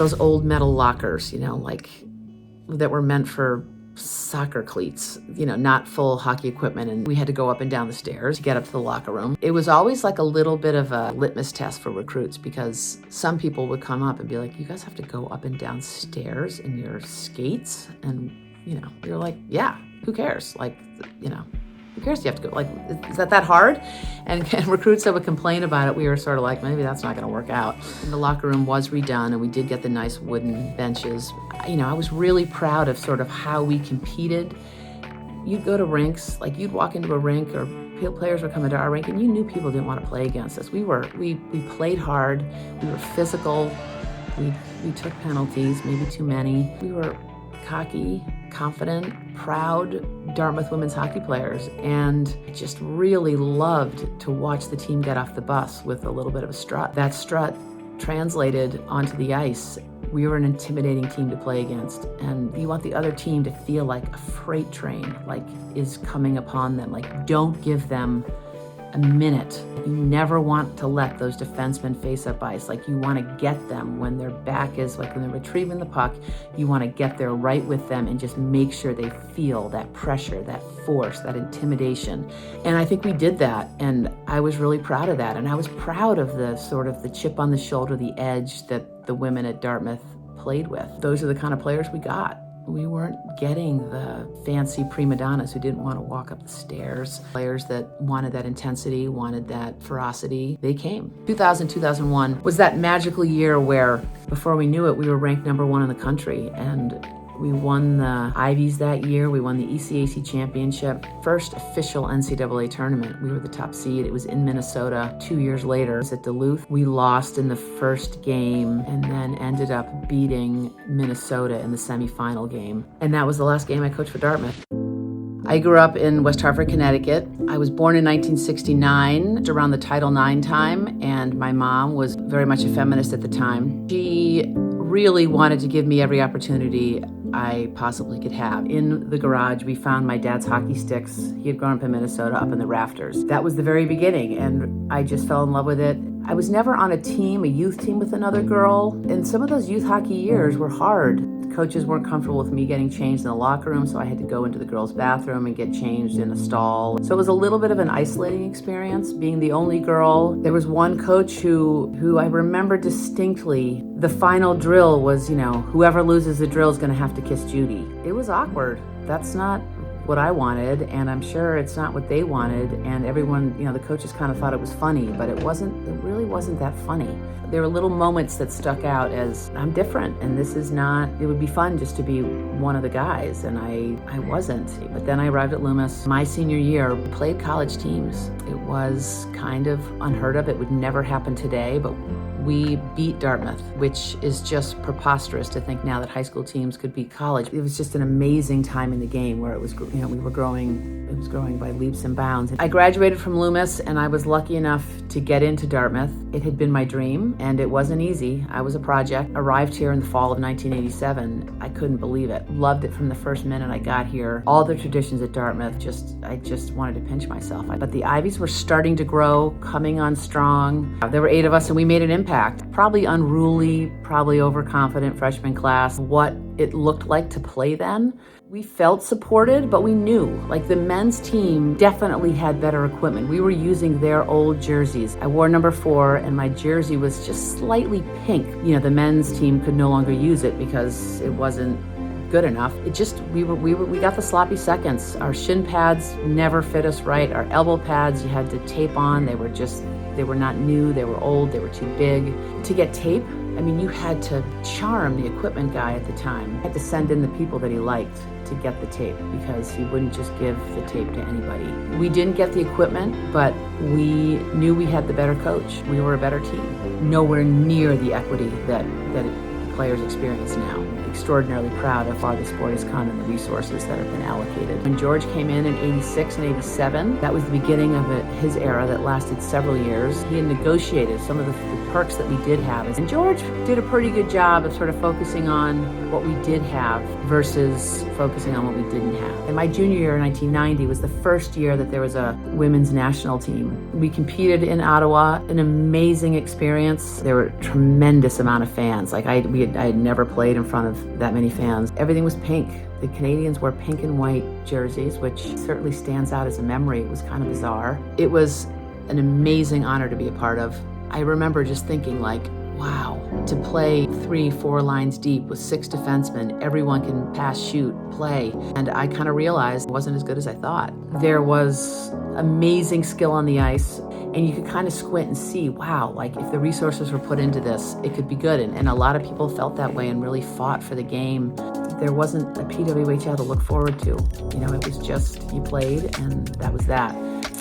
those old metal lockers, like that were meant for soccer cleats, not full hockey equipment. And we had to go up and down the stairs to get up to the locker room. It was always like a little bit of a litmus test for recruits, because some people would come up and be like, you guys have to go up and down stairs in your skates? And, you're like, yeah, who cares? Who cares? You have to go, is that hard? And recruits that would complain about it, we were sort of like, maybe that's not going to work out. And the locker room was redone, and we did get the nice wooden benches. I was really proud of sort of how we competed. You'd go to rinks, you'd walk into a rink, or players would come into our rink, and you knew people didn't want to play against us. We played hard, we were physical, we took penalties, maybe too many. We were cocky, confident, proud Dartmouth women's hockey players, and I just really loved to watch the team get off the bus with a little bit of a strut. That strut translated onto the ice. We were an intimidating team to play against, and you want the other team to feel like a freight train, is coming upon them. Don't give them a minute. You never want to let those defensemen face up ice. You want to get them when their back is, when they're retrieving the puck, you want to get there right with them and just make sure they feel that pressure, that force, that intimidation. And I think we did that, and I was really proud of that. And I was proud of the sort of the chip on the shoulder, the edge that the women at Dartmouth played with. Those are the kind of players we got. We weren't getting the fancy prima donnas who didn't want to walk up the stairs. Players that wanted that intensity, wanted that ferocity, they came. 2000, 2001 was that magical year where, before we knew it, we were ranked #1 in the country. And we won the Ivies that year. We won the ECAC championship. First official NCAA tournament. We were the top seed. It was in Minnesota. 2 years later, it was at Duluth. We lost in the first game and then ended up beating Minnesota in the semifinal game. And that was the last game I coached for Dartmouth. I grew up in West Hartford, Connecticut. I was born in 1969, around the Title IX time, and my mom was very much a feminist at the time. She really wanted to give me every opportunity I possibly could have. In the garage, we found my dad's hockey sticks. He had grown up in Minnesota, up in the rafters. That was the very beginning, and I just fell in love with it. I was never on a youth team with another girl, and some of those youth hockey years were hard. Coaches weren't comfortable with me getting changed in the locker room, so I had to go into the girls' bathroom and get changed in a stall. So it was a little bit of an isolating experience, being the only girl. There was one coach who I remember distinctly. The final drill was, whoever loses the drill is going to have to kiss Judy. It was awkward. That's not what I wanted, and I'm sure it's not what they wanted, and everyone, the coaches kind of thought it was funny, but it really wasn't that funny. There were little moments that stuck out as, I'm different, and it would be fun just to be one of the guys, and I wasn't. But then I arrived at Loomis. My senior year, played college teams. It was kind of unheard of. It would never happen today, but we beat Dartmouth, which is just preposterous to think now that high school teams could beat college. It was just an amazing time in the game where it was growing by leaps and bounds. I graduated from Loomis, and I was lucky enough to get into Dartmouth. It had been my dream, and it wasn't easy. I was a project. Arrived here in the fall of 1987. I couldn't believe it. Loved it from the first minute I got here. All the traditions at Dartmouth, I just wanted to pinch myself. But the Ivies were starting to grow, coming on strong. There were 8 of us, and we made an impact. Probably unruly, probably overconfident freshman class. What it looked like to play then. We felt supported, but we knew, the men's team definitely had better equipment. We were using their old jerseys. I wore number 4, and my jersey was just slightly pink. The men's team could no longer use it because it wasn't good enough. We got the sloppy seconds. Our shin pads never fit us right. Our elbow pads you had to tape on. They were not new, they were old, they were too big. To get tape, you had to charm the equipment guy at the time. You had to send in the people that he liked to get the tape, because he wouldn't just give the tape to anybody. We didn't get the equipment, but we knew we had the better coach. We were a better team. Nowhere near the equity that players experience now. extraordinarily proud of how far the sport has come and the resources that have been allocated. When George came in 86 and 87, that was the beginning of his era that lasted several years. He had negotiated some of the perks that we did have. And George did a pretty good job of sort of focusing on what we did have versus focusing on what we didn't have. And my junior year in 1990 was the first year that there was a women's national team. We competed in Ottawa, an amazing experience. There were a tremendous amount of fans. Like I had never played in front of that many fans. Everything was pink. The Canadians wore pink and white jerseys, which certainly stands out as a memory. It was kind of bizarre. It was an amazing honor to be a part of. I remember just thinking like, wow, to play 3-4 lines deep with 6 defensemen, everyone can pass, shoot, play. And I kind of realized it wasn't as good as I thought. There was amazing skill on the ice, and you could kind of squint and see, wow, like if the resources were put into this, it could be good. And a lot of people felt that way and really fought for the game. There wasn't a PWHL to look forward to. You know, it was just, you played and that was that.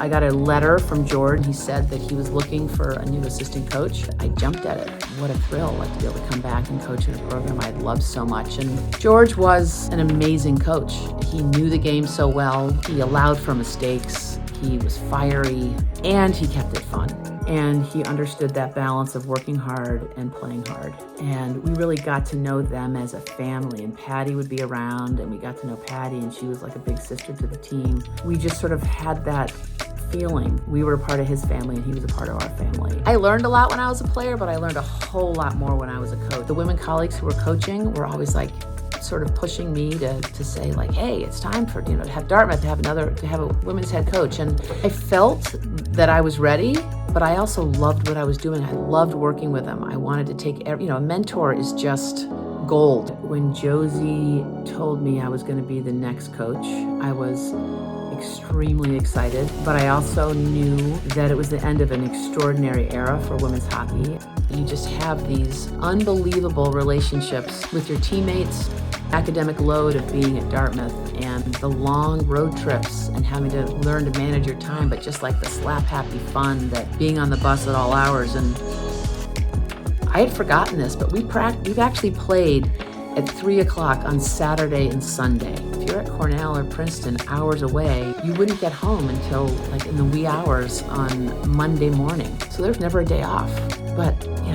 I got a letter from George. He said that he was looking for a new assistant coach. I jumped at it. What a thrill, like to be able to come back and coach in a program I'd loved so much. And George was an amazing coach. He knew the game so well. He allowed for mistakes. He was fiery and he kept it fun. And he understood that balance of working hard and playing hard. And we really got to know them as a family. And Patty would be around and we got to know Patty, and she was like a big sister to the team. We just sort of had that feeling. We were a part of his family and he was a part of our family. I learned a lot when I was a player, but I learned a whole lot more when I was a coach. The women colleagues who were coaching were always like sort of pushing me to say like, hey, it's time for, to have Dartmouth to have a women's head coach. And I felt that I was ready, but I also loved what I was doing. I loved working with them. I wanted to take a mentor is just gold. When Josie told me I was going to be the next coach, I was extremely excited, but I also knew that it was the end of an extraordinary era for women's hockey. You just have these unbelievable relationships with your teammates, academic load of being at Dartmouth, and the long road trips and having to learn to manage your time, but just like the slap happy fun that being on the bus at all hours. And I had forgotten this, but we've actually played at 3 o'clock on Saturday and Sunday. If you're at Cornell or Princeton, hours away, you wouldn't get home until like in the wee hours on Monday morning. So there's never a day off. But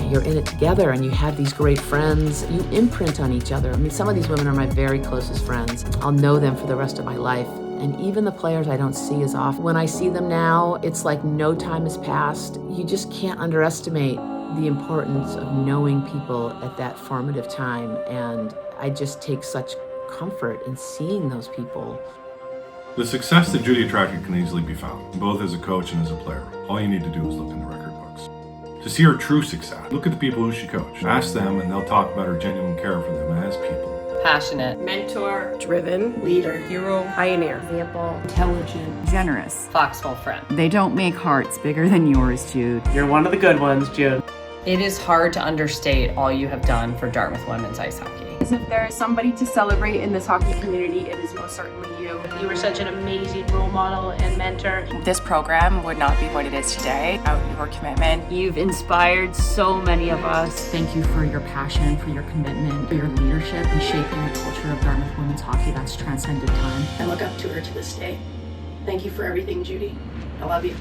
you're in it together and you have these great friends. You imprint on each other. I mean, some of these women are my very closest friends. I'll know them for the rest of my life. And even the players I don't see as often, when I see them now, it's like no time has passed. You just can't underestimate the importance of knowing people at that formative time. And I just take such comfort in seeing those people. The success that Judy attracted can easily be found, both as a coach and as a player. All you need to do is look in the record books. To see her true success, look at the people who she coached. Ask them and they'll talk about her genuine care for them as people. Passionate, mentor, driven, leader, hero, pioneer, example, intelligent, generous, foxhole friend. They don't make hearts bigger than yours, Jude. You're one of the good ones, Jude. It is hard to understate all you have done for Dartmouth women's ice hockey. If there is somebody to celebrate in this hockey community, it is most certainly you. You were such an amazing role model and mentor. This program would not be what it is today without your commitment. You've inspired so many of us. Thank you for your passion, for your commitment, for your leadership in shaping the culture of Dartmouth women's hockey that's transcended time. I look up to her to this day. Thank you for everything, Judy. I love you.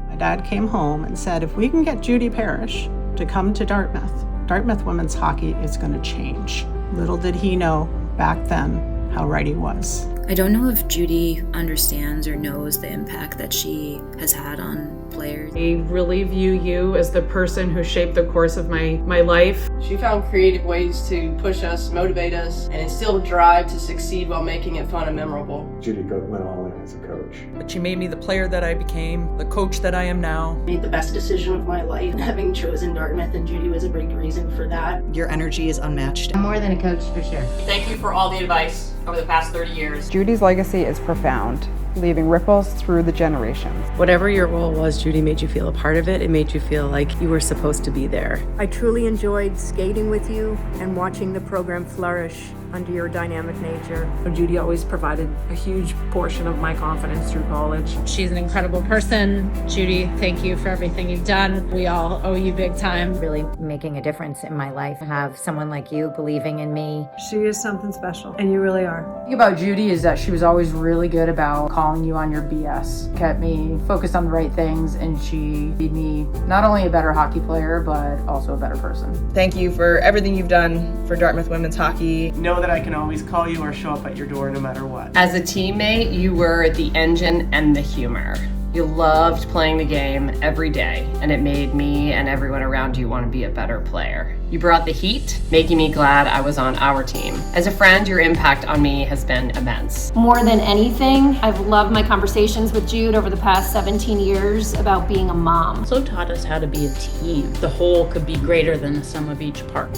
My dad came home and said, if we can get Judy Parish to come to Dartmouth, Dartmouth women's hockey is going to change. Little did he know back then how right he was. I don't know if Judy understands or knows the impact that she has had on players. I really view you as the person who shaped the course of my life. She found creative ways to push us, motivate us, and instill a drive to succeed while making it fun and memorable. Judy went all in as a coach. But she made me the player that I became, the coach that I am now. Made the best decision of my life, having chosen Dartmouth, and Judy was a big reason for that. Your energy is unmatched. I'm more than a coach, for sure. Thank you for all the advice over the past 30 years. Judy's legacy is profound. leaving ripples through the generations. Whatever your role was, Judy made you feel a part of it. It made you feel like you were supposed to be there. I truly enjoyed skating with you and watching the program flourish under your dynamic nature. Judy always provided a huge portion of my confidence through college. She's an incredible person. Judy, thank you for everything you've done. We all owe you big time. Really making a difference in my life. Have someone like you believing in me. She is something special, and you really are. The thing about Judy is that she was always really good about calling you on your BS. Kept me focused on the right things, and she made me not only a better hockey player, but also a better person. Thank you for everything you've done for Dartmouth women's hockey. Know that I can always call you or show up at your door no matter what. As a teammate, you were the engine and the humor. You loved playing the game every day, and it made me and everyone around you want to be a better player. You brought the heat, making me glad I was on our team. As a friend, your impact on me has been immense. More than anything, I've loved my conversations with Jude over the past 17 years about being a mom. Also taught us how to be a team. The whole could be greater than the sum of each part.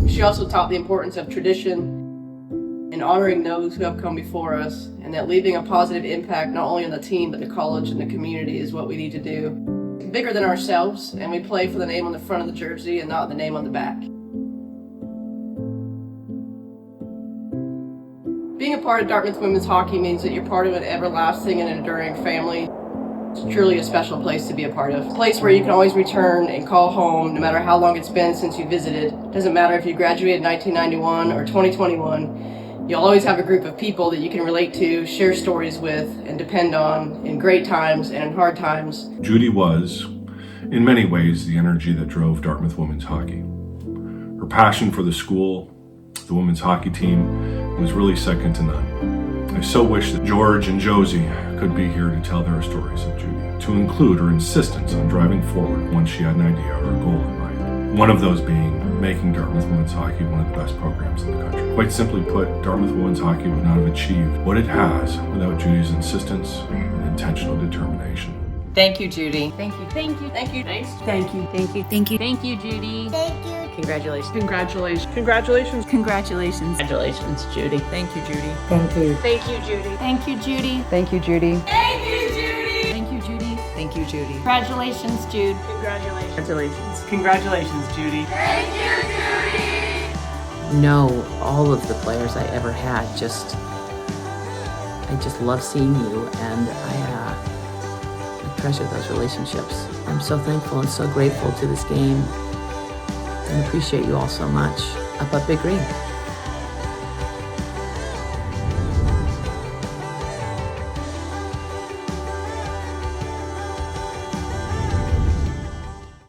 She also taught the importance of tradition and honoring those who have come before us, and that leaving a positive impact not only on the team but the college and the community is what we need to do. Bigger than ourselves, and we play for the name on the front of the jersey and not the name on the back. Being a part of Dartmouth women's hockey means that you're part of an everlasting and enduring family. It's truly a special place to be a part of. A place where you can always return and call home no matter how long it's been since you visited. It doesn't matter if you graduated in 1991 or 2021. You'll always have a group of people that you can relate to, share stories with, and depend on in great times and in hard times. Judy was, in many ways, the energy that drove Dartmouth women's hockey. Her passion for the school, the women's hockey team, was really second to none. I so wish that George and Josie could be here to tell their stories of Judy, to include her insistence on driving forward once she had an idea or a goal in mind. One of those being making Dartmouth women's hockey one of the best programs in the country. Quite simply put, Dartmouth women's hockey would not have achieved what it has without Judy's insistence and intentional determination. Thank you, Judy. Thank you. Thank you. Thank you. Thanks. Thank you. Thank you. Thank you. Thank you, Judy. Thank you. Congratulations. Congratulations. Congratulations. Congratulations. Congratulations, Judy. Thank you, Judy. Thank you. Thank you, Judy. Thank you, Judy. Thank you, Judy. Thank you, Judy. Thank you, Judy. Thank you, Judy. Congratulations, Jude. Congratulations. Congratulations. Congratulations, Judy. Thank you, Judy. Know all of the players I ever had. I just love seeing you, and I treasure those relationships. I'm so thankful and so grateful to this game, and appreciate you all so much. Up, up, Big Green.